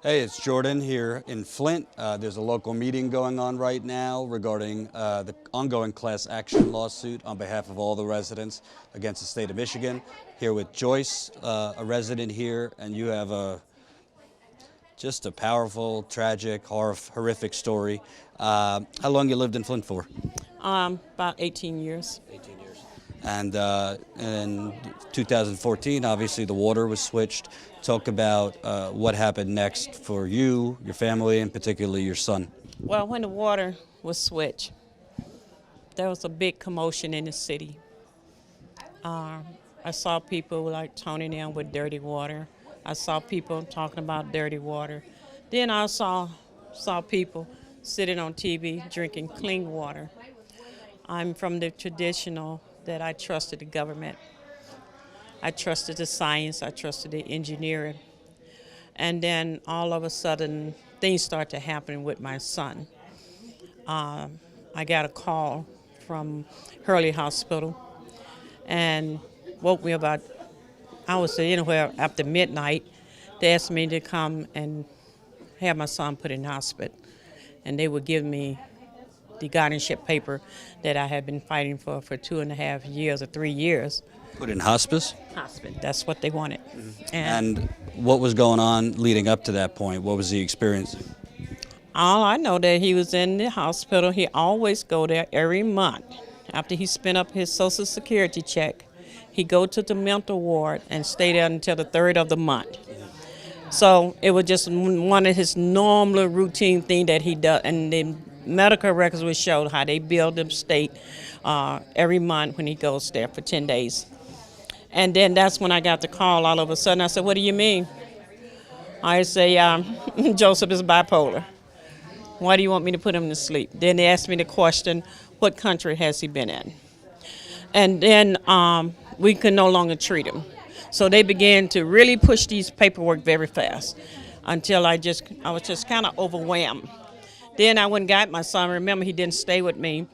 Hey, it's Jordan here in Flint. There's a local meeting going on right now regarding the ongoing class action lawsuit on behalf of all the residents against the state of Michigan. Here with Joyce, a resident here, and you have just a powerful, tragic, horrific story. How long you lived in Flint for? About 18 years. 18 years. And in 2014, obviously the water was switched. Talk about what happened next for you, your family, and particularly your son. Well, when the water was switched, there was a big commotion in the city. I saw people like toning in with dirty water. I saw people talking about dirty water. Then I saw people sitting on TV drinking clean water. I'm from the traditional that I trusted the government. I trusted the science, I trusted the engineering. And then all of a sudden, things start to happen with my son. I got a call from Hurley Hospital and woke me about, I was anywhere after midnight. They asked me to come and have my son put in hospital. And they would give me the guardianship paper that I had been fighting for 2.5 years or 3 years. Put in hospice? Hospice, that's what they wanted. And what was going on leading up to that point? What was the experience? All I know that he was in the hospital. He always go there every month. After he spent up his Social Security check, he go to the mental ward and stay there until the 3rd of the month. So it was just one of his normal routine thing that he does. And the medical records would show how they bill them state every month when he goes there for 10 days. And then that's when I got the call all of a sudden. I said, what do you mean? I say, Joseph is bipolar. Why do you want me to put him to sleep? Then they asked me the question, what country has he been in? And then we could no longer treat him. So they began to really push these paperwork very fast until I was just kind of overwhelmed. Then I went and got my son. Remember, he didn't stay with me.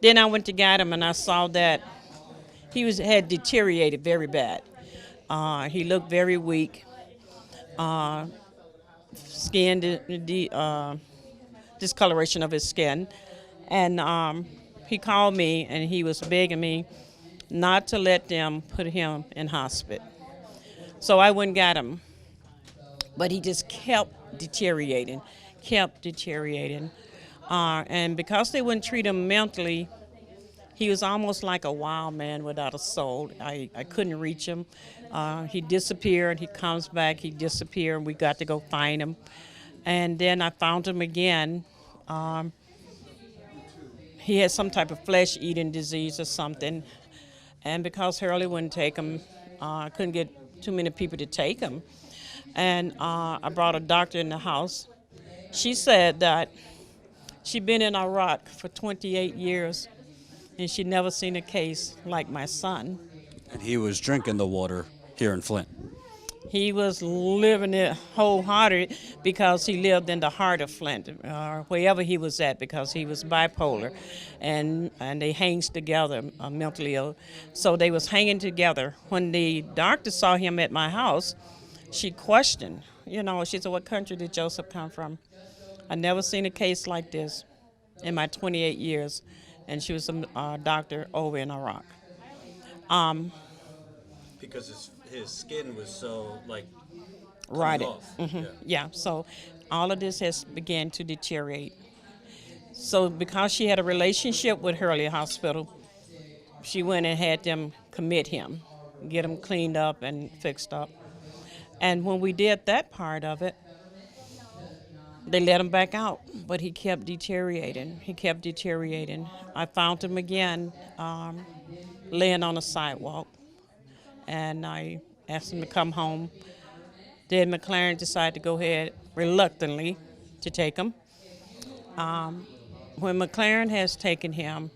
Then I went to get him, and I saw that he had deteriorated very bad. He looked very weak. Discoloration of his skin. And he called me, and he was begging me not to let them put him in hospital. So I went and got him. But he just kept deteriorating. And because they wouldn't treat him mentally, he was almost like a wild man without a soul. I couldn't reach him. He disappeared. He comes back. He disappeared. We got to go find him. And then I found him again. He had some type of flesh-eating disease or something. And because Hurley wouldn't take him, I couldn't get too many people to take him. And I brought a doctor in the house. She said that she'd been in Iraq for 28 years, and she'd never seen a case like my son. And he was drinking the water here in Flint. He was living it wholehearted because he lived in the heart of Flint, wherever he was at, because he was bipolar, and they hangs together, mentally ill. So they was hanging together. When the doctor saw him at my house, she questioned, she said, what country did Joseph come from? I never seen a case like this in my 28 years, and she was a doctor over in Iraq. Because his skin was so, Rotted. off. Yeah, so all of this has began to deteriorate. So because she had a relationship with Hurley Hospital, she went and had them commit him, get him cleaned up and fixed up. And when we did that part of it, they let him back out, but he kept deteriorating. I found him again laying on the sidewalk, and I asked him to come home. Then McLaren decided to go ahead reluctantly to take him. When McLaren has taken him,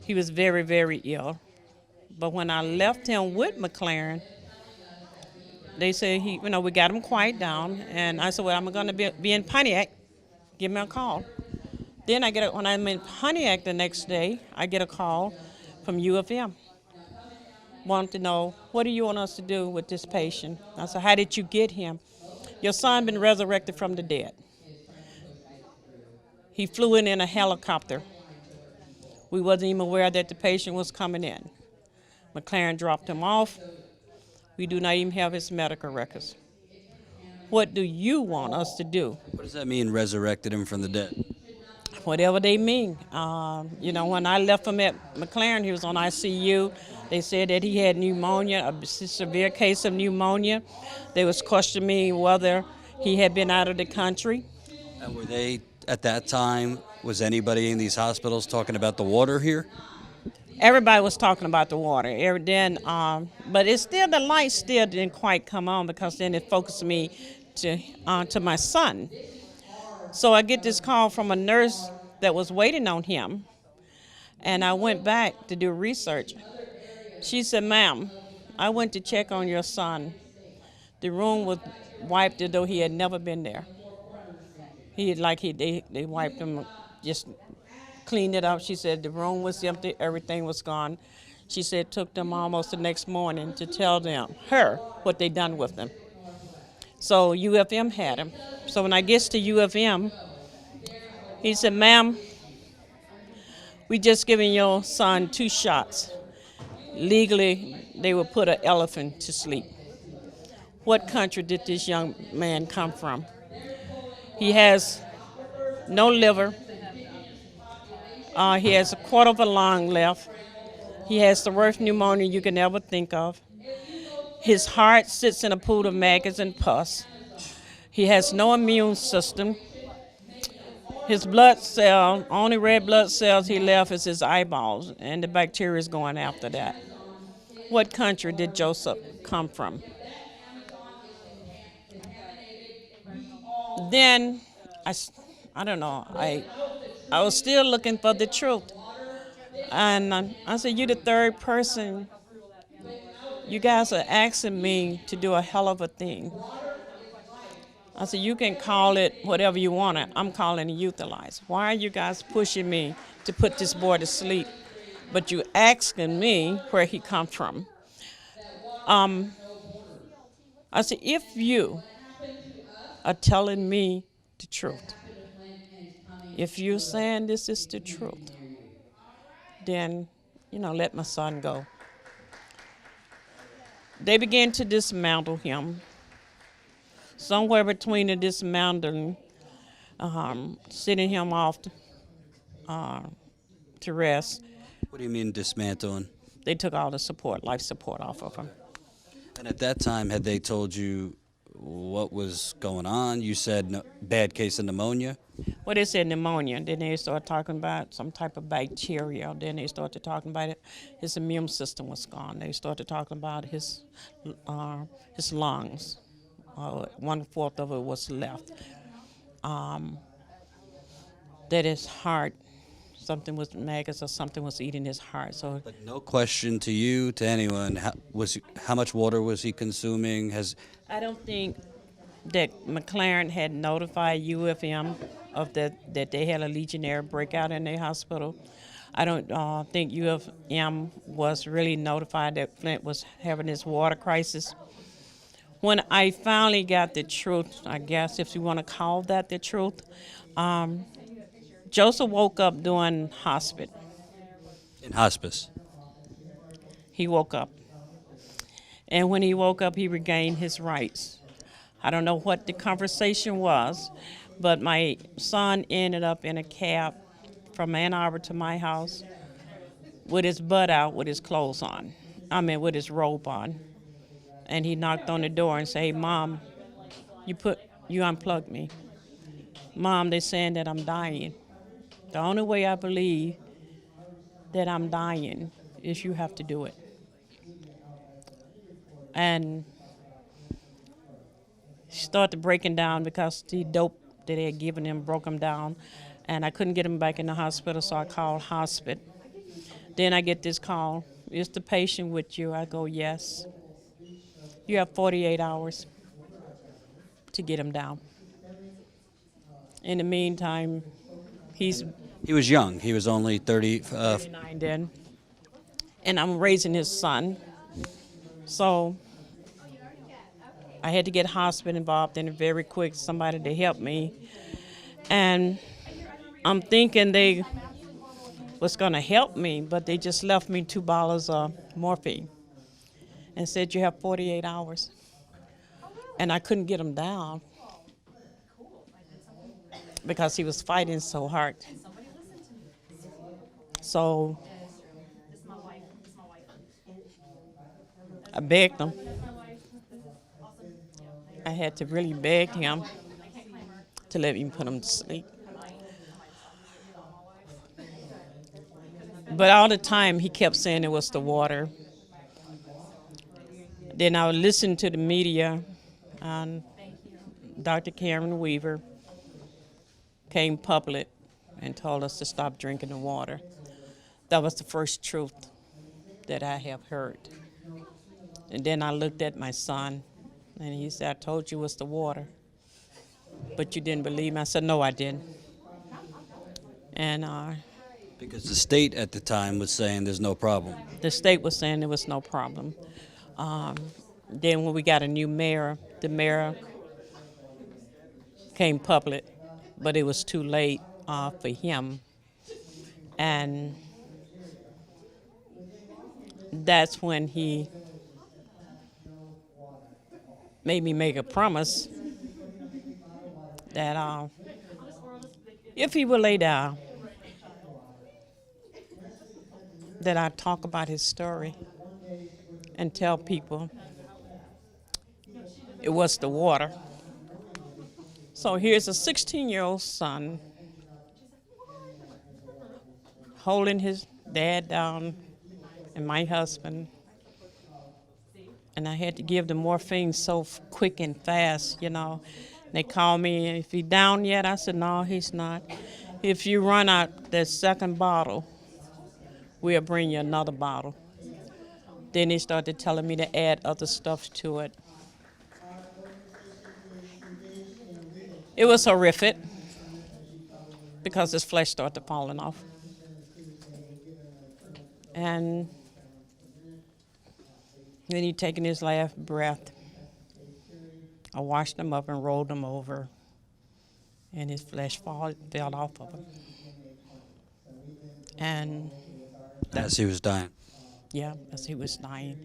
he was very, very ill. But when I left him with McLaren, they said we got him quiet down, and I said, well, I'm going to be in Pontiac. Give me a call. Then when I'm in Pontiac the next day, I get a call from U of M. Want to know, what do you want us to do with this patient? I said, how did you get him? Your son been resurrected from the dead. He flew in a helicopter. We wasn't even aware that the patient was coming in. McLaren dropped him off. We do not even have his medical records. What do you want us to do? What does that mean, resurrected him from the dead? Whatever they mean. When I left him at McLaren, he was on ICU. They said that he had pneumonia, a severe case of pneumonia. They was questioning me whether he had been out of the country. And were they, at that time, was anybody in these hospitals talking about the water here? Everybody was talking about the water. But it's still, the light still didn't quite come on, because then it focused me to my son. So I get this call from a nurse that was waiting on him, and I went back to do research. She said, "Ma'am, I went to check on your son. The room was wiped as though he had never been there. They wiped him, just cleaned it up." She said the room was empty, everything was gone. She said it took them almost the next morning to tell her what they done with him. So UFM had him. So when I gets to UFM, he said, "Ma'am, we just giving your son 2 shots. Legally, they would put an elephant to sleep. What country did this young man come from? He has no liver. He has a quarter of a lung left. He has the worst pneumonia you can ever think of. His heart sits in a pool of maggots and pus. He has no immune system. His blood cell, only red blood cells he left is his eyeballs, and the bacteria is going after that. What country did Joseph come from?" Then, I don't know, I was still looking for the truth. And I said, "You the third person. You guys are asking me to do a hell of a thing." I said, "You can call it whatever you want it. I'm calling it euthanize. Why are you guys pushing me to put this boy to sleep? But you asking me where he come from." I said, "If you are telling me the truth, if you're saying this is the truth, then, let my son go." They began to dismantle him. Somewhere between the dismantling, sending him off to rest, What do you mean dismantling? they took all the support, life support off of him. And at that time, had they told you what was going on? You said bad case of pneumonia. Well, they said pneumonia. Then they started talking about some type of bacteria. Then they started talking about it. His immune system was gone. They started talking about his lungs. 1/4 of it was left. That his heart, something was maggots or something was eating his heart. So, But no question to you, to anyone, how much water was he consuming? I don't think that McLaren had notified UFM of that they had a Legionnaire breakout in their hospital. I don't think UFM was really notified that Flint was having this water crisis. When I finally got the truth, I guess if you want to call that the truth, Joseph woke up doing hospice. In hospice? He woke up. And when he woke up, he regained his rights. I don't know what the conversation was, but my son ended up in a cab from Ann Arbor to my house with his butt out with his clothes on. With his robe on. And he knocked on the door and said, "Hey, Mom, you unplugged me. Mom, they're saying that I'm dying. The only way I believe that I'm dying is you have to do it." And he started breaking down because the dope that they had given him broke him down. And I couldn't get him back in the hospital, so I called hospice. Then I get this call, "Is the patient with you?" I go, "Yes. You have 48 hours to get him down." In the meantime, He was young. He was only 39 then. And I'm raising his son. So I had to get hospital involved in it very quick, somebody to help me. And I'm thinking they was going to help me, but they just left me 2 bottles of morphine and said you have 48 hours. And I couldn't get him down because he was fighting so hard. So I begged him. I had to really beg him to let me put him to sleep. But all the time he kept saying it was the water. Then I would listen to the media, and Dr. Karen Weaver came public and told us to stop drinking the water. That was the first truth that I have heard. And then I looked at my son, and he said, I told you it was the water, but you didn't believe me. I said, no, I didn't. And Because the state at the time was saying there's no problem. the state was saying there was no problem. Then when we got a new mayor, the mayor came public, but it was too late for him. And that's when he made me make a promise that if he would lay down, that I'd talk about his story and tell people it was the water. So here's a 16-year-old son holding his dad down and my husband. And I had to give the morphine so quick and fast, you know. They called me, if he down yet? I said, no, he's not. If you run out that second bottle, we'll bring you another bottle. Then they started telling me to add other stuff to it. It was horrific because his flesh started falling off. And then he taking his last breath. I washed him up and rolled him over, and his flesh fell off of him. And As he was dying. yeah, as he was dying.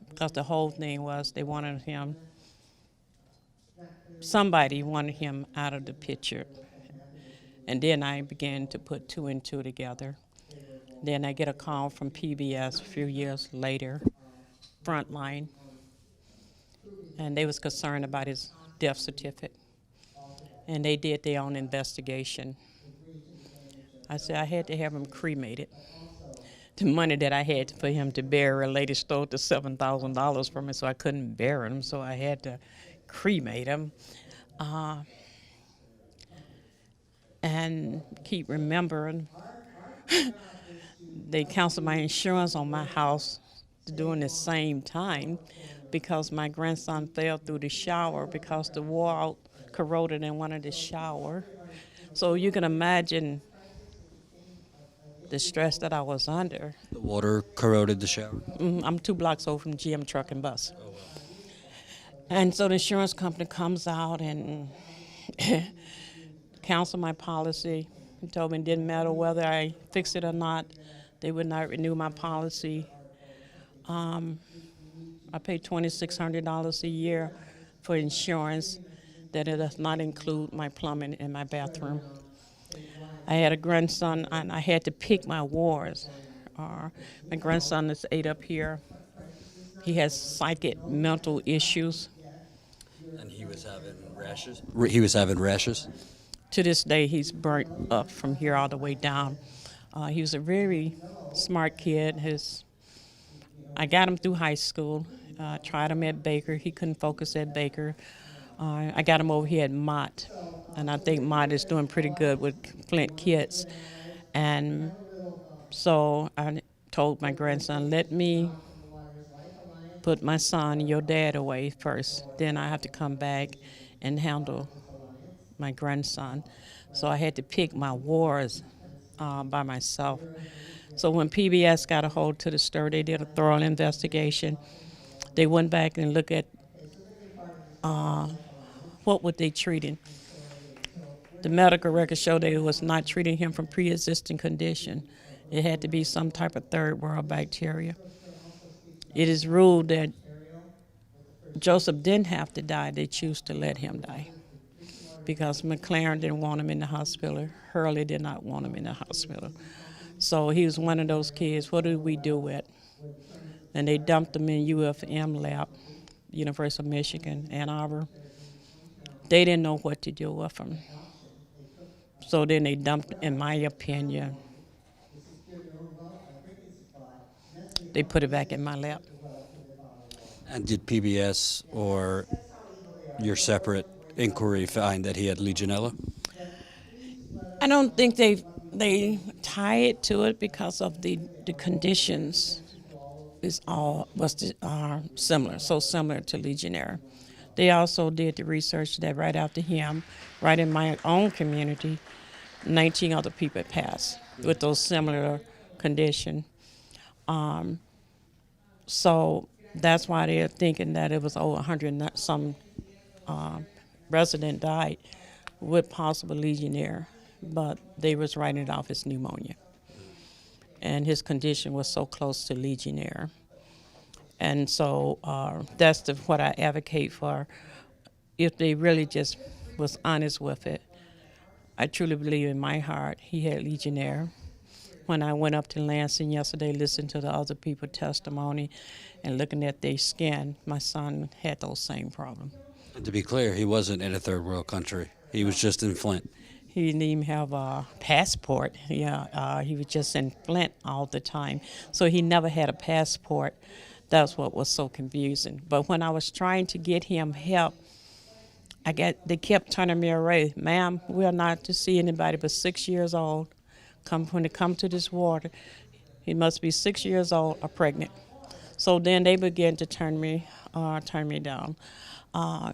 Because the whole thing was they wanted him, somebody wanted him out of the picture. And then I began to put 2 and 2 together. Then I get a call from PBS a few years later, Frontline, and they was concerned about his death certificate. And they did their own investigation. I said I had to have him cremated. The money that I had for him to bury, a lady stole the $7,000 from me, so I couldn't bury him, so I had to cremate him. And keep remembering, they canceled my insurance on my house during the same time because my grandson fell through the shower because the wall corroded in one of the shower. So you can imagine the stress that I was under. The water corroded the shower. I'm 2 blocks over from GM Truck and Bus. And so the insurance company comes out and cancel my policy and told me it didn't matter whether I fixed it or not, they would not renew my policy. I pay $2,600 a year for insurance that it does not include my plumbing and my bathroom. I had a grandson, and I had to pick my wars. My grandson is 8 up here. He has psychic mental issues. And he was having rashes? He was having rashes? To this day, he's burnt up from here all the way down. He was a very smart kid. I got him through high school, tried him at Baker. He couldn't focus at Baker. I got him over here at Mott, and I think Mott is doing pretty good with Flint kids. And so I told my grandson, let me put my son and your dad away first. Then I have to come back and handle my grandson. So I had to pick my wars by myself. So when PBS got a hold to the story, they did a thorough investigation. They went back and looked at what were they treating. The medical records showed they was not treating him from pre-existing condition. It had to be some type of third world bacteria. It is ruled that Joseph didn't have to die. They choose to let him die because McLaren didn't want him in the hospital. Hurley did not want him in the hospital. So he was one of those kids. What do we do with? And they dumped him in UFM lab, University of Michigan, Ann Arbor. They didn't know what to do with him. So then they dumped, in my opinion, they put it back in my lap. And did PBS or your separate inquiry find that he had Legionella? I don't think they tie it to it because of the conditions are similar, so similar to Legionnaire. They also did the research that right after him, right in my own community, 19 other people had passed with those similar conditions. So that's why they're thinking that it was over 100 some resident died with possible Legionnaire, but they was writing it off as pneumonia. And his condition was so close to Legionnaire. And so that's what I advocate for. If they really just was honest with it, I truly believe in my heart he had Legionnaire. When I went up to Lansing yesterday, listened to the other people's testimony and looking at their skin, my son had those same problems. And to be clear, he wasn't in a third world country. He was just in Flint. He didn't even have a passport. He was just in Flint all the time. So he never had a passport. That's what was so confusing. But when I was trying to get him help, they kept turning me away. Ma'am, we are not to see anybody but 6 years old. When they come to this water, he must be 6 years old or pregnant. So then they began to turn me down.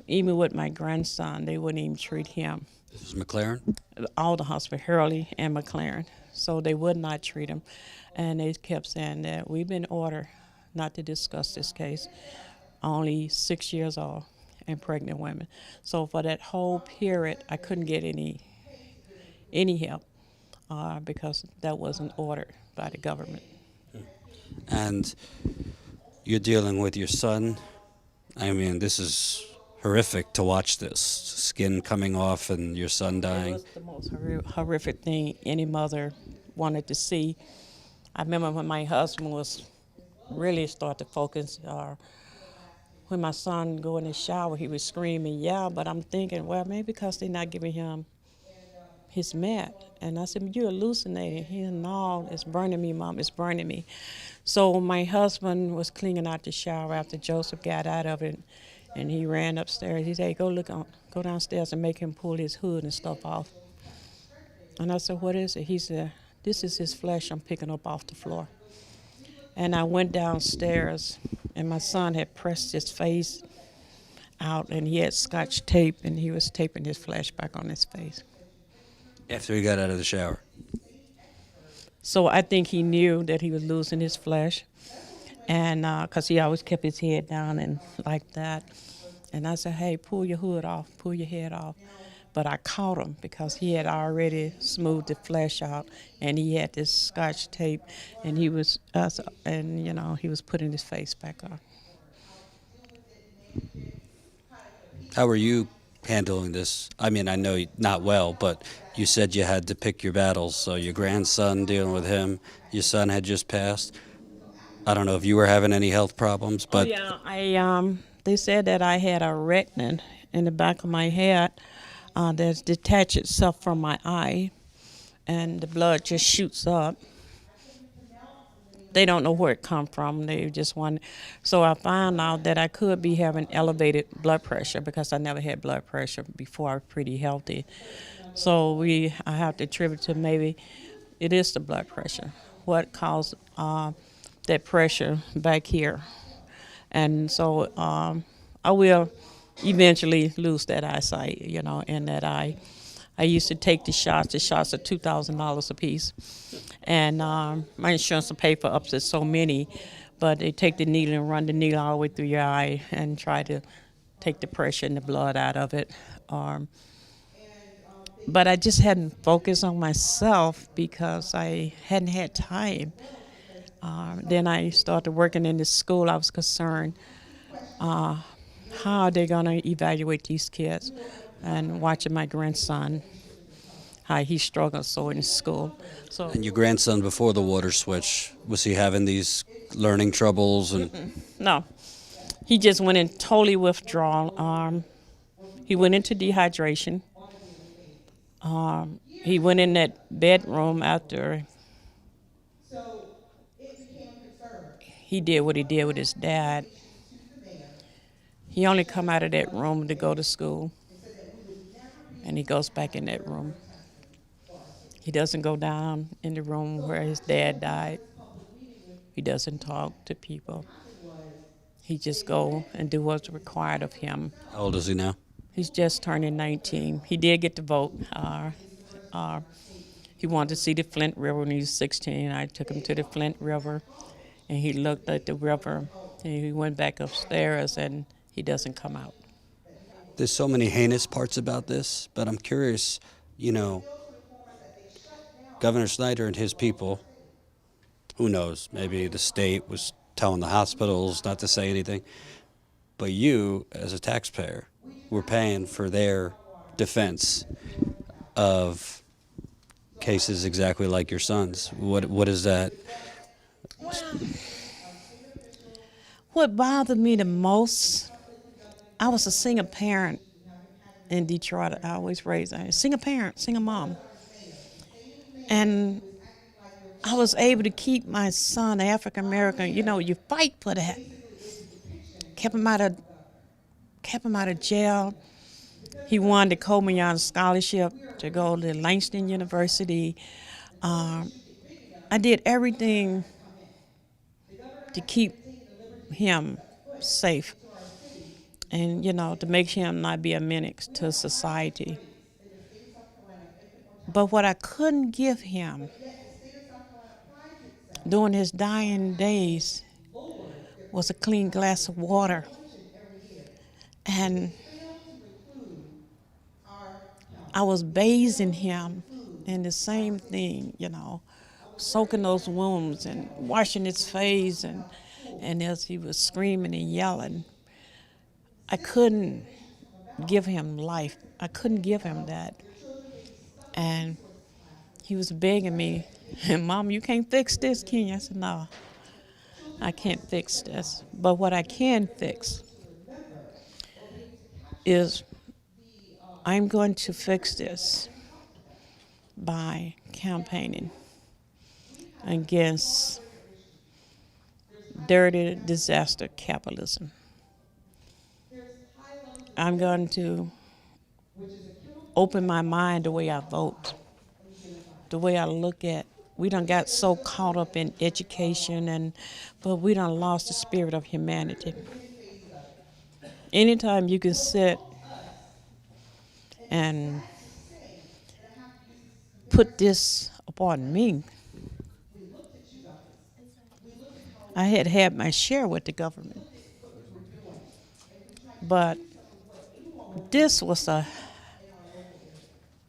Even with my grandson, they wouldn't even treat him. This was McLaren? All the hospital, Hurley and McLaren. So they would not treat him. And they kept saying that we've been ordered not to discuss this case. Only 6 years old and pregnant women. So for that whole period, I couldn't get any help because that wasn't ordered by the government. And you're dealing with your son. I mean, this is horrific to watch this. Skin coming off and your son dying. It was the most horrific thing any mother wanted to see. I remember when my husband was really start to focus, when my son go in the shower, he was screaming, yeah, but I'm thinking, well, maybe because they're not giving him his med. And I said, you're hallucinating. He said, no, it's burning me, Mom, it's burning me. So my husband was cleaning out the shower after Joseph got out of it, and he ran upstairs. He said, hey, go downstairs and make him pull his hood and stuff off. And I said, what is it? He said, this is his flesh I'm picking up off the floor. And I went downstairs, and my son had pressed his face out, and he had Scotch tape, and he was taping his flesh back on his face. After he got out of the shower? So I think he knew that he was losing his flesh, and because he always kept his head down and like that. And I said, hey, pull your hood off, pull your head off. But I caught him because he had already smoothed the flesh out, and he had this Scotch tape, and he was, he was putting his face back on. How are you handling this? I mean, I know not well, but you said you had to pick your battles. So your grandson, dealing with him, your son had just passed. I don't know if you were having any health problems, but they said that I had a retina in the back of my head that's detached itself from my eye, and the blood just shoots up. They don't know where it come from. They just want. So I found out that I could be having elevated blood pressure because I never had blood pressure before. I was pretty healthy. So I have to attribute to maybe it is the blood pressure. What caused that pressure back here? And so I will eventually lose that eyesight, in that eye. I used to take the shots. The shots are $2,000 a piece. And my insurance will pay for up to so many. but they take the needle and run the needle all the way through your eye and try to take the pressure and the blood out of it. Um, but I just hadn't focused on myself because I hadn't had time. Then I started working in the school. I was concerned, how are they going to evaluate these kids? And watching my grandson, how he struggled so in school. So And your grandson, before the water switch, was he having these learning troubles? And no, he just went in totally withdrawal. He went into dehydration. He went in that bedroom after he did what he did with his dad. He only come out of that room to go to school, and he goes back in that room. He doesn't go down in the room where his dad died. He doesn't talk to people. He just go and do what's required of him. how old is he now? He's just turning 19. He did get to vote. He wanted to see the Flint River when he was 16. I took him to the Flint River, and he looked at the river, and he went back upstairs, and he doesn't come out. There's so many heinous parts about this, but I'm curious, you know, Governor Snyder and his people, who knows, maybe the state was telling the hospitals not to say anything, but you, as a taxpayer, were paying for their defense of cases exactly like your son's. What is that? What bothered me the most, I was a single parent in Detroit. I always raised a single parent, single mom. And I was able to keep my son, African American, you know, you fight for that. Kept him out of jail. He won the Coleman Scholarship to go to Langston University. I did everything to keep him safe and, you know, to make him not be a menace to society. But what I couldn't give him during his dying days was a clean glass of water. And I was bathing him in the same thing, you know, soaking those wounds and washing his face, and as he was screaming and yelling, I couldn't give him life. I couldn't give him that. And he was begging me, Mom, you can't fix this, can you? I said, no, I can't fix this. But what I can fix is I'm going to fix this by campaigning against dirty disaster capitalism. I'm going to open my mind the way I vote, the way I look at. We done got so caught up in education, but we done lost the spirit of humanity. Anytime you can sit and put this upon me, I had my share with the government. But this was a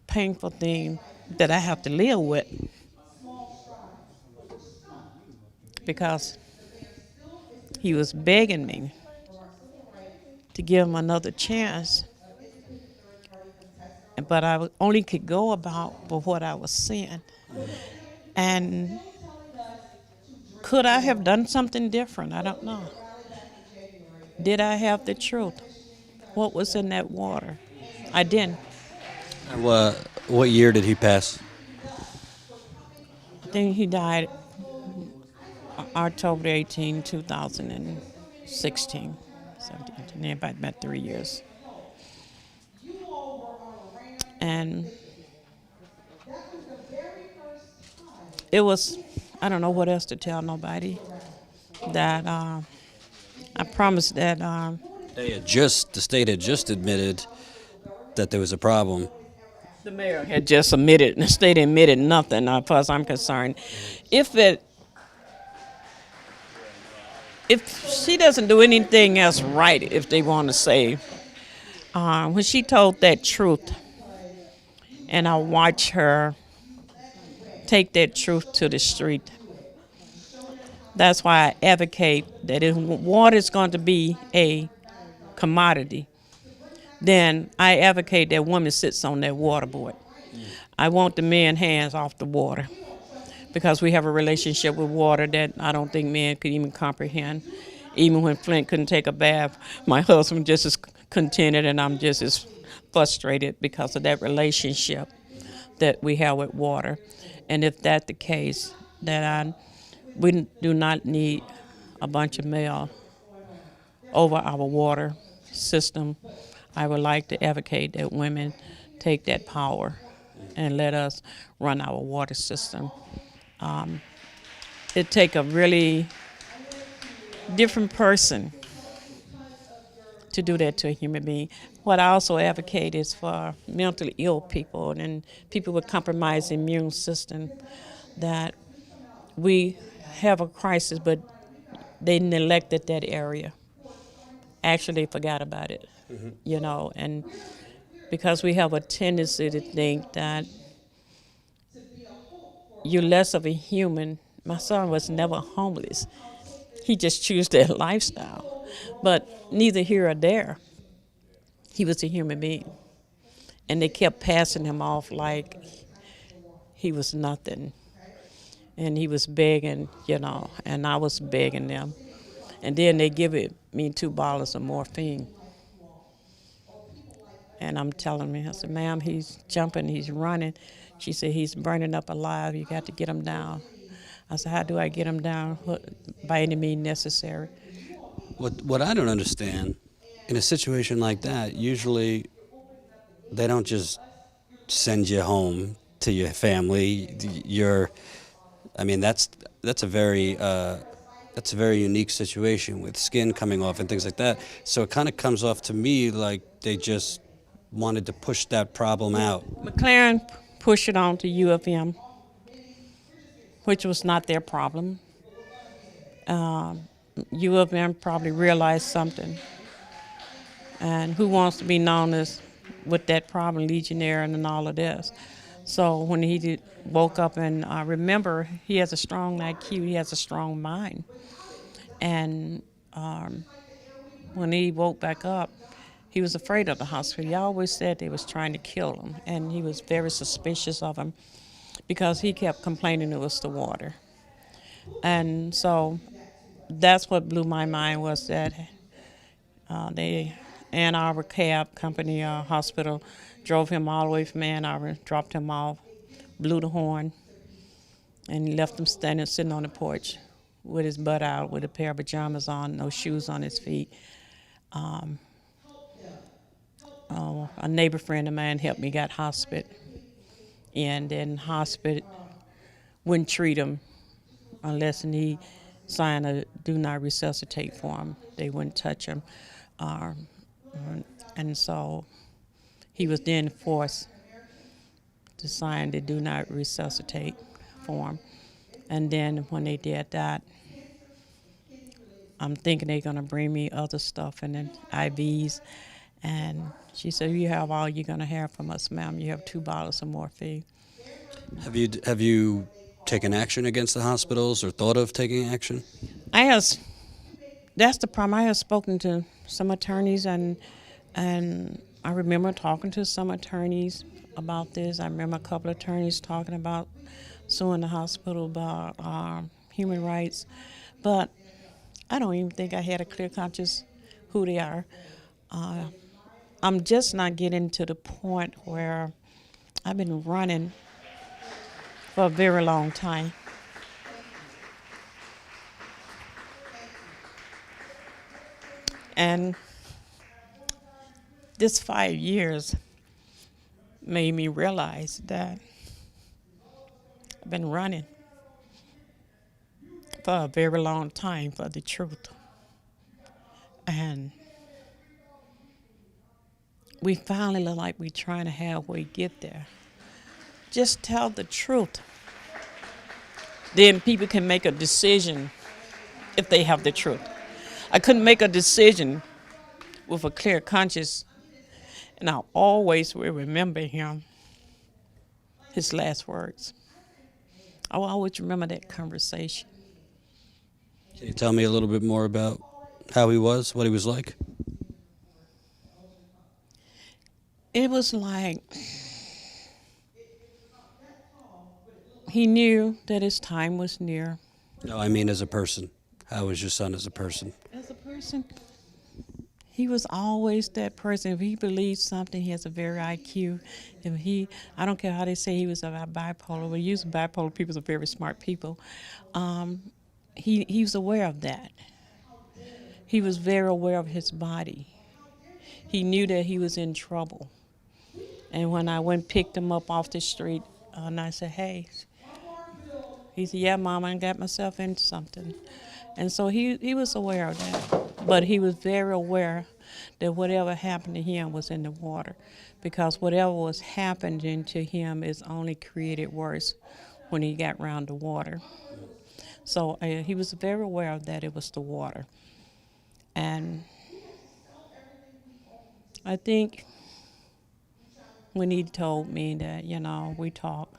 painful thing that I have to live with, because he was begging me to give him another chance, but I only could go about for what I was seeing. And could I have done something different? I don't know. Did I have the truth? What was in that water? I didn't. What year did he pass? I think he died October 18, 2016. 17, about 3 years. And it was, I don't know what else to tell nobody, that I promised that The state had just admitted that there was a problem. the mayor had just admitted, the state admitted nothing, as far as I'm concerned. If it if she doesn't do anything else right, if they want to say, when she told that truth, and I watch her take that truth to the street, that's why I advocate that if water is going to be a commodity, then I advocate that woman sits on that water board. I want the men hands off the water because we have a relationship with water that I don't think men could even comprehend. Even when Flint couldn't take a bath, my husband just as contented and I'm just as frustrated because of that relationship that we have with water. And if that's the case, we do not need a bunch of male over our water system. I would like to advocate that women take that power and let us run our water system. It take a really different person to do that to a human being. What I also advocate is for mentally ill people and people with compromised immune system, that we have a crisis, but they neglected that area. Actually, they forgot about it, and because we have a tendency to think that you're less of a human. My son was never homeless. He just chose that lifestyle. But neither here or there, he was a human being. And they kept passing him off like he was nothing. And he was begging, and I was begging them. And then they give me 2 bottles of morphine. And I'm telling me, I said, ma'am, he's jumping, he's running. She said, he's burning up alive. You got to get him down. I said, how do I get him down? By any means necessary. What I don't understand, in a situation like that, usually they don't just send you home to your family. That's a very unique situation with skin coming off and things like that. So it kind of comes off to me like they just wanted to push that problem out. McLaren pushed it on to U of M, which was not their problem. U of M probably realized something. And who wants to be known as with that problem, Legionnaire and all of this. So when he woke up and remember, he has a strong IQ, he has a strong mind. And when he woke back up, he was afraid of the hospital. He always said they was trying to kill him, and he was very suspicious of him because he kept complaining it was the water. And so that's what blew my mind, was that they Ann Arbor cab company hospital drove him all the way from Ann Arbor, dropped him off, blew the horn, and left him sitting on the porch with his butt out, with a pair of pajamas on, no shoes on his feet. A neighbor friend of mine helped me, got hospice, and then hospice wouldn't treat him unless he signed a do not resuscitate form. They wouldn't touch him. And so he was then forced to sign the do not resuscitate form. And then when they did that, I'm thinking they're gonna bring me other stuff and then IVs. And she said, you have all you're gonna have from us, ma'am. You have 2 bottles of morphine. Have you taken action against the hospitals or thought of taking action? That's the problem. I have spoken to some attorneys, and I remember talking to some attorneys about this. I remember a couple of attorneys talking about suing the hospital about human rights, but I don't even think I had a clear conscience who they are. I'm just not getting to the point where I've been running for a very long time. And this 5 years made me realize that I've been running for a very long time for the truth. And we finally look like we're trying to halfway get there. Just tell the truth. Then people can make a decision if they have the truth. I couldn't make a decision with a clear conscience, and I always will remember him, his last words. I will always remember that conversation. Can you tell me a little bit more about how he was, what he was like? It was like he knew that his time was near. No, I mean as a person. How was your son as a person? As a person, he was always that person. If he believes something, he has a very IQ. I don't care how they say he was about bipolar. We use bipolar people are very smart people. He was aware of that. He was very aware of his body. He knew that he was in trouble. And when I went and picked him up off the street, and I said, hey, he said, yeah, Mom, I got myself into something. And so he was aware of that. But he was very aware that whatever happened to him was in the water, because whatever was happening to him is only created worse when he got around the water. So he was very aware of that. It was the water. And I think when he told me that, we talked,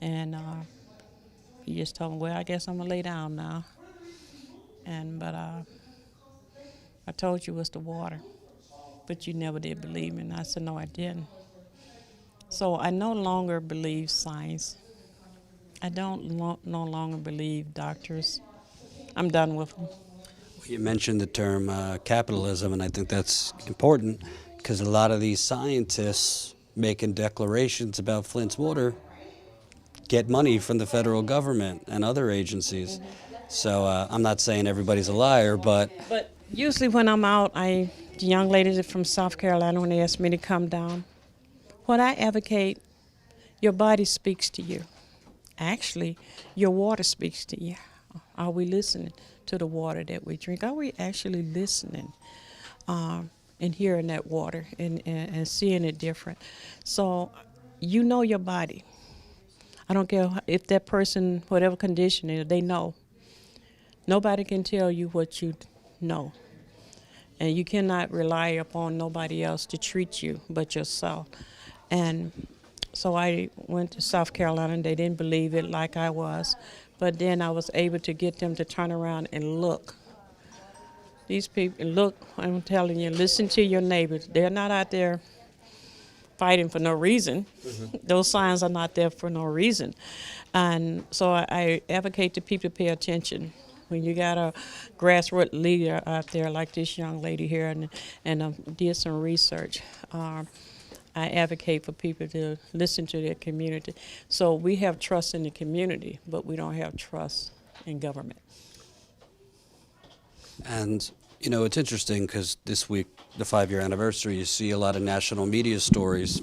and he just told me, well, I guess I'm going to lay down now. But I told you it was the water, but you never did believe me. And I said, no, I didn't. So I no longer believe science. I don't no longer believe doctors. I'm done with them. You mentioned the term capitalism, and I think that's important because a lot of these scientists making declarations about Flint's water get money from the federal government and other agencies. So I'm not saying everybody's a liar, but Usually when I'm out, the young ladies from South Carolina, when they ask me to come down, what I advocate, your body speaks to you. Actually, your water speaks to you. Are we listening to the water that we drink? Are we actually listening and hearing that water and seeing it different? So you know your body. I don't care if that person, whatever condition it is, they know. Nobody can tell you what you know. And you cannot rely upon nobody else to treat you but yourself. And so I went to South Carolina, and they didn't believe it like I was. But then I was able to get them to turn around and look. These people, look, I'm telling you, listen to your neighbors. They're not out there fighting for no reason. Mm-hmm. Those signs are not there for no reason. And so I advocate to people to pay attention. When you got a grassroots leader out there like this young lady here and did some research, I advocate for people to listen to their community. So we have trust in the community, but we don't have trust in government. And, it's interesting because this week, the 5-year anniversary, you see a lot of national media stories,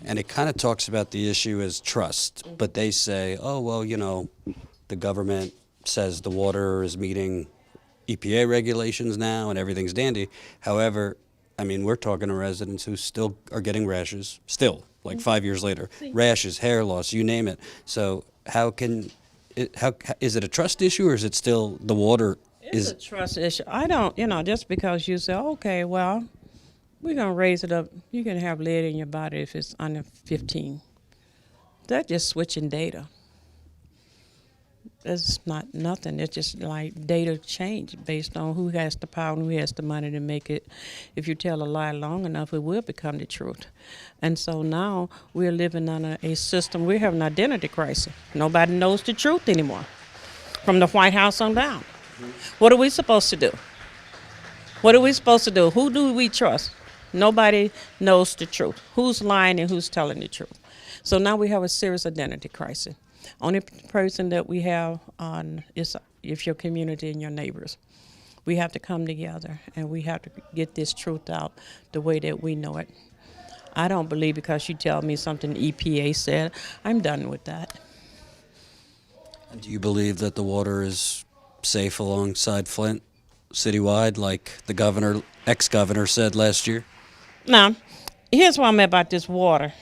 and it kind of talks about the issue as trust. But they say, oh, well, the government says the water is meeting EPA regulations now and everything's dandy. However, we're talking to residents who still are getting rashes, still, like 5 years later. Rashes, hair loss, you name it. So how is it a trust issue, or is it still the water? It's a trust issue. I don't, just because you say, okay, well, we're going to raise it up. You can have lead in your body if it's under 15. That's just switching data. It's not nothing. It's just like data change based on who has the power and who has the money to make it. If you tell a lie long enough, it will become the truth. And so now we're living under a system. We're having an identity crisis. Nobody knows the truth anymore, from the White House on down. What are we supposed to do? What are we supposed to do? Who do we trust? Nobody knows the truth. Who's lying and who's telling the truth? So now we have a serious identity crisis. Only person that we have on is your community and your neighbors. We have to come together, and we have to get this truth out the way that we know it. I don't believe because you tell me something EPA said. I'm done with that. And do you believe that the water is safe alongside Flint citywide, like the ex-governor said last year? Now, here's what I'm at about this water.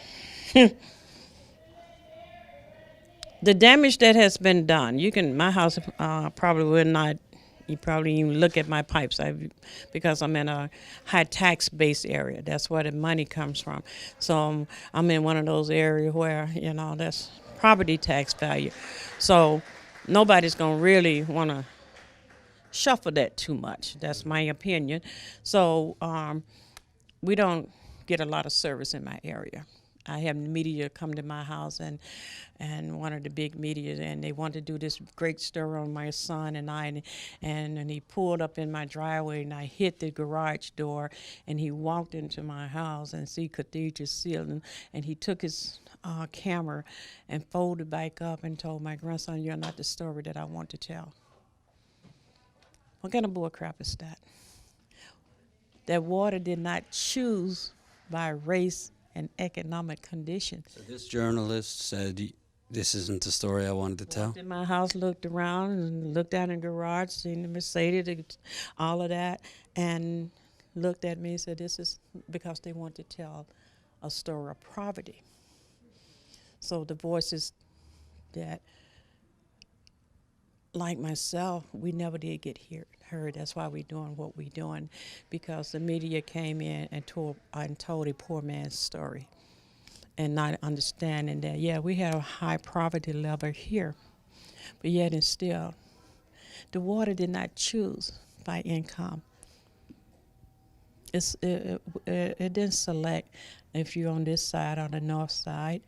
The damage that has been done, my house probably will not You probably even look at my pipes because I'm in a high tax base area. That's where the money comes from. So I'm in one of those areas where, that's property tax value. So nobody's going to really want to shuffle that too much. That's my opinion. So we don't get a lot of service in my area. I have media come to my house and one of the big media, and they want to do this great story on my son and I, and he pulled up in my driveway, and I hit the garage door, and he walked into my house and see cathedral ceiling, and he took his camera and folded back up and told my grandson, "You're not the story that I want to tell." What kind of bullcrap is that? That water did not choose by race and economic conditions. So this journalist said, "This isn't the story I wanted to tell." Walked in my house, looked around, and looked down in the garage, seen the Mercedes, all of that, and looked at me and said, "This is because they want to tell a story of poverty." So the voices that, like myself, we never did get heard. That's why we're doing what we're doing, because the media came in and told a poor man's story, and not understanding that, yeah, we have a high poverty level here, but yet and still, the water did not choose by income. It didn't select if you're on this side or the north side.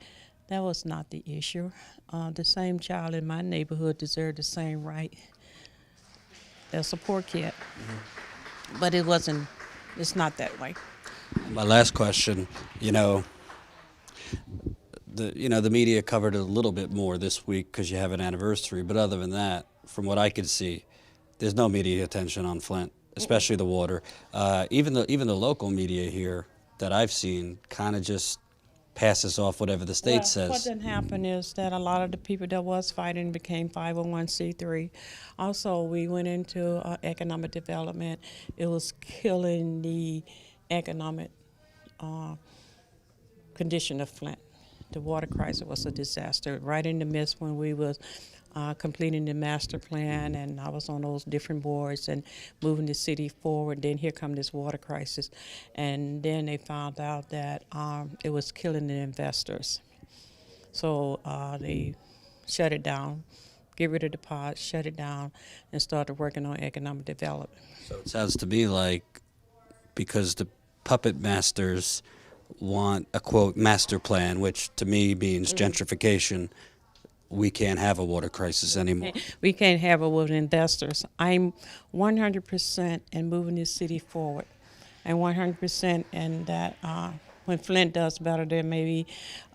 That was not the issue. The same child in my neighborhood deserved the same right as a poor kid. Mm-hmm. But it's not that way. My last question, the media covered it a little bit more this week because you have an anniversary, but other than that, from what I could see, there's no media attention on Flint, especially the water. Even the local media here that I've seen kind of just passes off whatever the state says. What didn't happen is that a lot of the people that was fighting became 501c3. Also, we went into economic development. It was killing the economic condition of Flint. The water crisis was a disaster. Right in the midst when we was completing the master plan, and I was on those different boards and moving the city forward. Then here come this water crisis, and then they found out that it was killing the investors. So they shut it down, get rid of the pod, shut it down, and started working on economic development. So it sounds to me like because the puppet masters want a, quote, master plan, which to me means gentrification, we can't have a water crisis anymore. We can't have it with investors. I'm 100% in moving this city forward, and 100% in that when Flint does better, there may be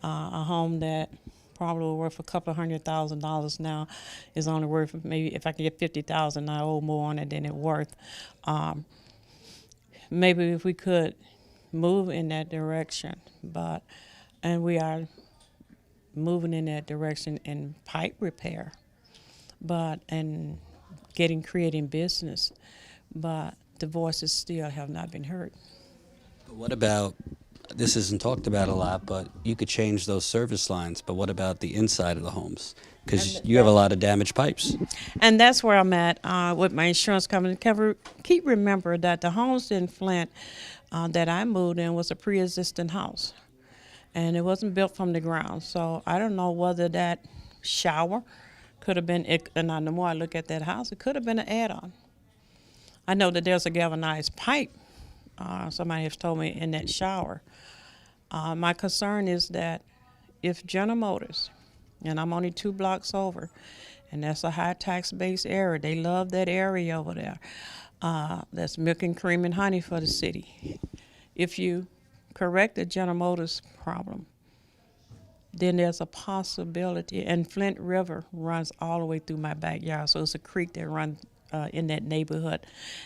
a home that probably worth a couple $100,000 now is only worth, maybe if I can get $50,000, I owe more on it than it's worth. Maybe if we could move in that direction, and we are moving in that direction in pipe repair, and creating business, but the voices still have not been heard. But what about, this isn't talked about a lot, but you could change those service lines, but what about the inside of the homes? Because you have a lot of damaged pipes. And that's where I'm at with my insurance company. Keep remember that the homes in Flint that I moved in was a pre-existing house, and it wasn't built from the ground. So I don't know whether that shower could have been, and the more I look at that house, it could have been an add-on. I know that there's a galvanized pipe, somebody has told me, in that shower. My concern is that if General Motors, and I'm only 2 blocks over, and that's a high tax base area, they love that area over there. That's milk and cream and honey for the city. If you correct the General Motors problem, then there's a possibility, and Flint River runs all the way through my backyard, so it's a creek that runs in that neighborhood,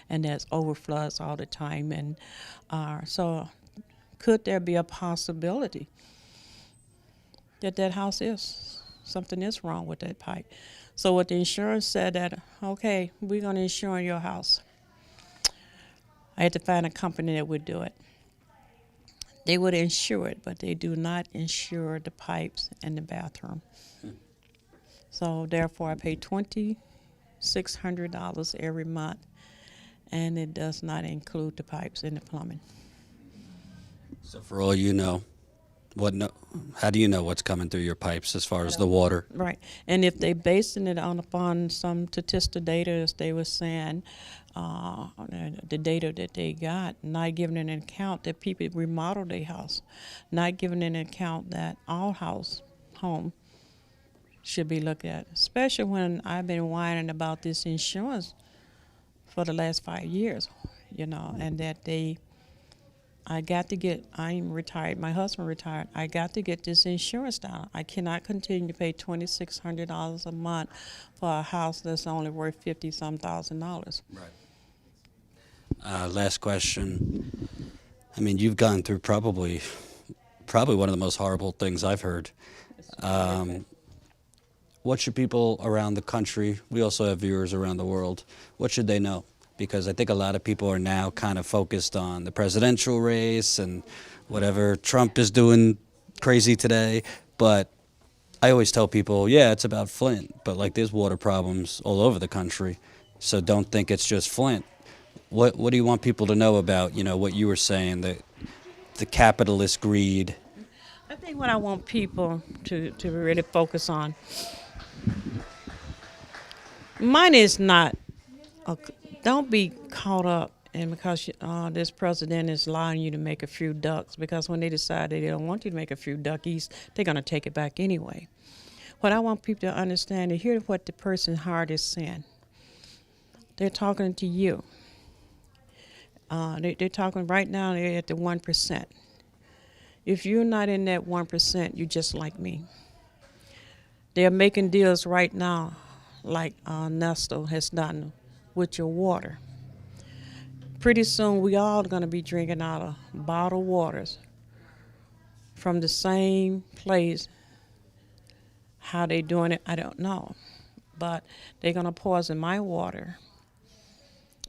and there's overfloods all the time. And so could there be a possibility that house something is wrong with that pipe? So what the insurance said that, okay, we're going to insure your house. I had to find a company that would do it. They would insure it, but they do not insure the pipes and the bathroom. So therefore I paid $20 $2,600 every month, and it does not include the pipes and the plumbing. So for all you know, how do you know what's coming through your pipes as far as the water? Right. And if they basing it upon some statistical data, as they were saying, the data that they got, not giving an account that people remodel their house, not giving an account that all home should be looked at, especially when I've been whining about this insurance for the last 5 years, and that I'm retired, my husband retired, I got to get this insurance down. I cannot continue to pay $2,600 a month for a house that's only worth $50-some thousand. Right. Last question. I mean, you've gone through probably one of the most horrible things I've heard. What should people around the country, we also have viewers around the world, what should they know? Because I think a lot of people are now kind of focused on the presidential race and whatever Trump is doing crazy today. But I always tell people, yeah, it's about Flint, but like there's water problems all over the country. So don't think it's just Flint. What do you want people to know about, what you were saying, the capitalist greed? I think what I want people to really focus on, money is not don't be caught up in because this president is allowing you to make a few ducks, because when they decide they don't want you to make a few duckies, they're going to take it back anyway. What I want people to understand is hear what the person's heart is saying. They're talking to you. They're talking right now, they're at the 1%. If you're not in that 1%, you're just like me. They're making deals right now like Nestle has done with your water. Pretty soon we all going to be drinking out of bottled waters from the same place. How they doing it, I don't know. But they're going to poison my water.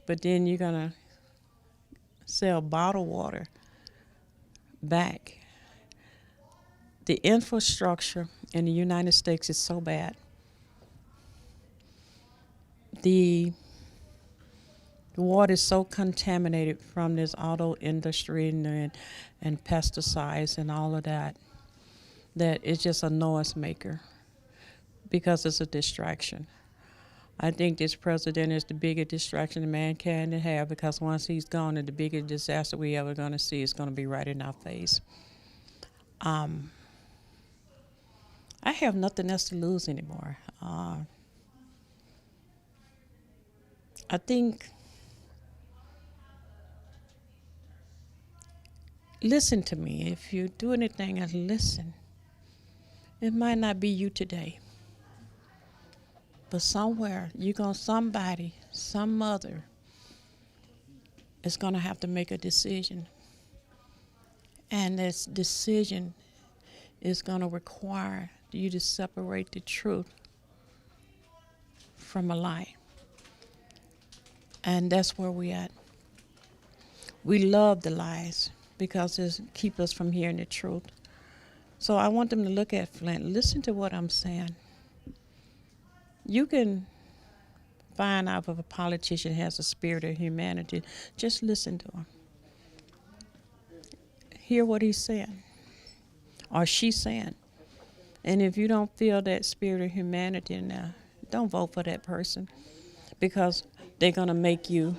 But then you're going to sell bottled water back. The infrastructure in the United States is so bad. The water is so contaminated from this auto industry and pesticides and all of that it's just a noise maker because it's a distraction. I think this president is the biggest distraction a man can have, because once he's gone, the biggest disaster we ever going to see is going to be right in our face. I have nothing else to lose anymore. I think, listen to me. If you do anything, listen. It might not be you today, but somewhere somebody, some mother is going to have to make a decision. And this decision is going to require you to separate the truth from a lie. And that's where we're at. We love the lies because it keeps us from hearing the truth. So I want them to look at Flint. Listen to what I'm saying. You can find out if a politician has a spirit of humanity. Just listen to him. Hear what he's saying or she's saying. And if you don't feel that spirit of humanity in there, don't vote for that person, because they're going to make you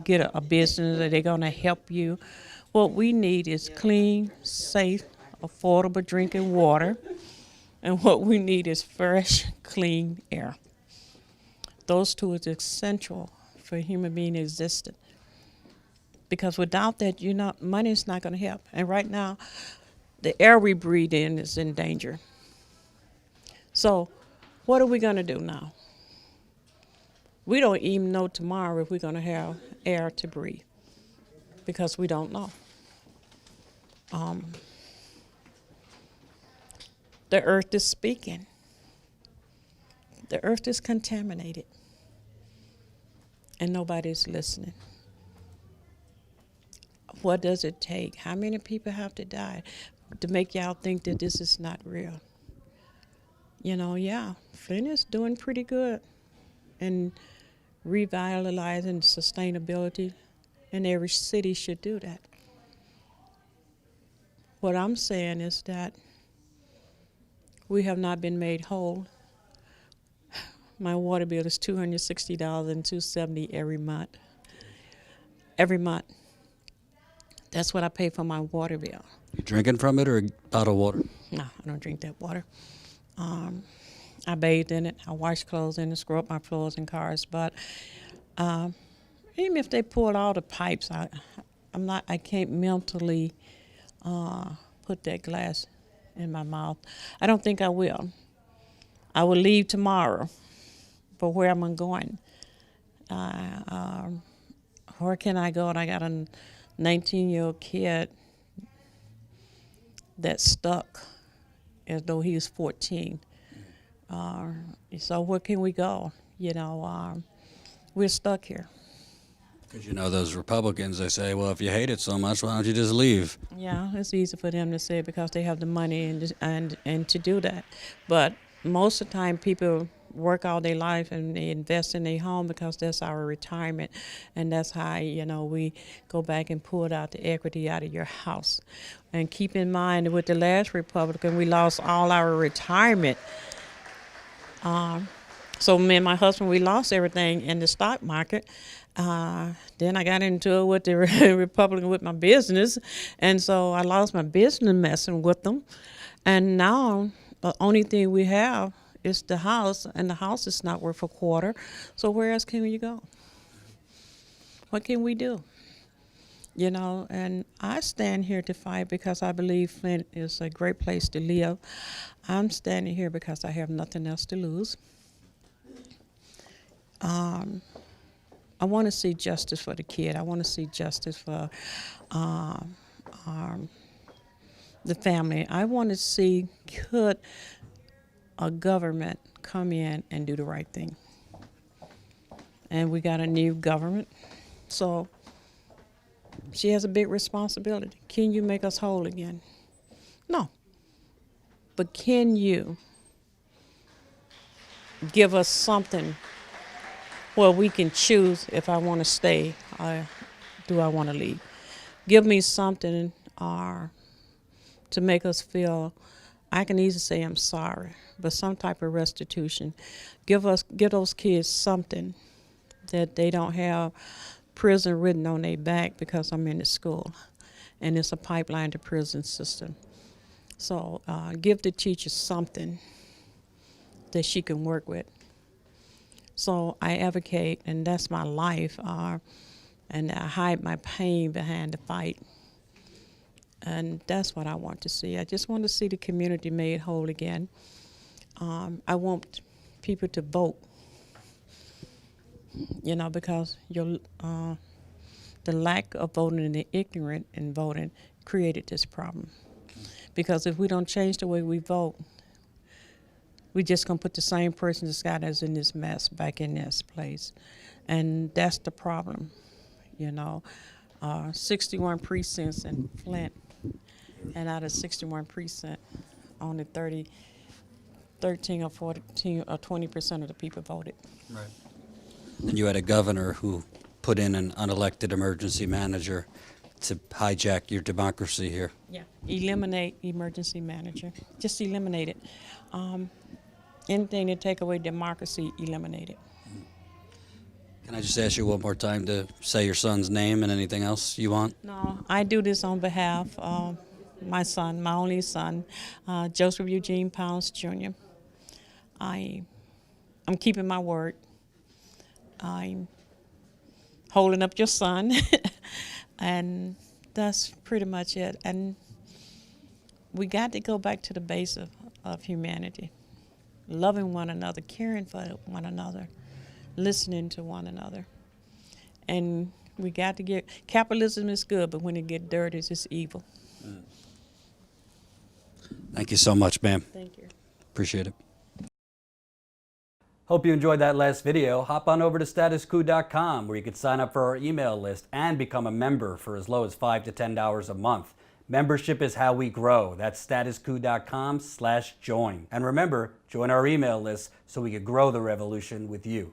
get a business, or they're going to help you. What we need is clean, safe, affordable drinking water. And what we need is fresh, clean air. Those two is essential for human being existence. Because without that, money is not going to help. And right now, the air we breathe in is in danger. So what are we going to do now? We don't even know tomorrow if we're going to have air to breathe, because we don't know. The earth is speaking. The earth is contaminated, and nobody's listening. What does it take? How many people have to die to make y'all think that this is not real? Flint is doing pretty good. and revitalizing sustainability, and every city should do that. What I'm saying is that we have not been made whole. My water bill is $260 and $270 every month. Every month. That's what I pay for my water bill. You drinking from it or bottled water? No, I don't drink that water. I bathe in it. I wash clothes in it, scrub up my floors and cars. But even if they pulled all the pipes, I can't mentally put that glass in my mouth. I don't think I will. I will leave tomorrow, but where am I going? Where can I go? And I got a 19-year-old kid that's stuck as though he was 14. So where can we go? We're stuck here. Because those Republicans, they say, well, if you hate it so much, why don't you just leave? Yeah, it's easy for them to say because they have the money and to do that. But most of the time, people work all their life and they invest in their home because that's our retirement, and that's how we go back and pull out the equity out of your house. And keep in mind, with the last Republican, we lost all our retirement. So me and my husband, we lost everything in the stock market. Then I got into it with the Republican with my business, and so I lost my business messing with them. And now the only thing we have is the house, and the house is not worth a quarter. So where else can you go? What can we do? And I stand here to fight because I believe Flint is a great place to live. I'm standing here because I have nothing else to lose. I want to see justice for the kid. I want to see justice for the family. I want to see, could a government come in and do the right thing? And we got a new government, so she has a big responsibility. Can you make us whole again? No. But can you give us something where we can choose if I want to stay or do I want to leave? Give me something to make us feel, I can easily say I'm sorry, but some type of restitution. Give those kids something that they don't have prison written on their back because I'm in the school, and it's a pipeline to prison system. So give the teacher something that she can work with. So I advocate, and that's my life, and I hide my pain behind the fight. And that's what I want to see. I just want to see the community made whole again. I want people to vote, because the lack of voting and the ignorant in voting created this problem. Because if we don't change the way we vote, we just gonna put the same person that's in this mess back in this place. And that's the problem, 61 precincts in Flint, and out of 61 precincts, only 13 or 14 or 20% of the people voted. Right. And you had a governor who put in an unelected emergency manager to hijack your democracy here. Yeah, eliminate emergency manager. Just eliminate it. Anything to take away democracy, eliminate it. Can I just ask you one more time to say your son's name and anything else you want? No, I do this on behalf of my son, my only son, Joseph Eugene Pounds Jr. I'm keeping my word. I'm holding up your son, and that's pretty much it. And we got to go back to the base of humanity, loving one another, caring for one another, listening to one another. And we got to get, capitalism is good, but when it gets dirty, it's just evil. Thank you so much, ma'am. Thank you. Appreciate it. Hope you enjoyed that last video. Hop on over to statusquo.com where you can sign up for our email list and become a member for as low as $5 to $10 a month. Membership is how we grow. That's statusquo.com/join. And remember, join our email list so we can grow the revolution with you.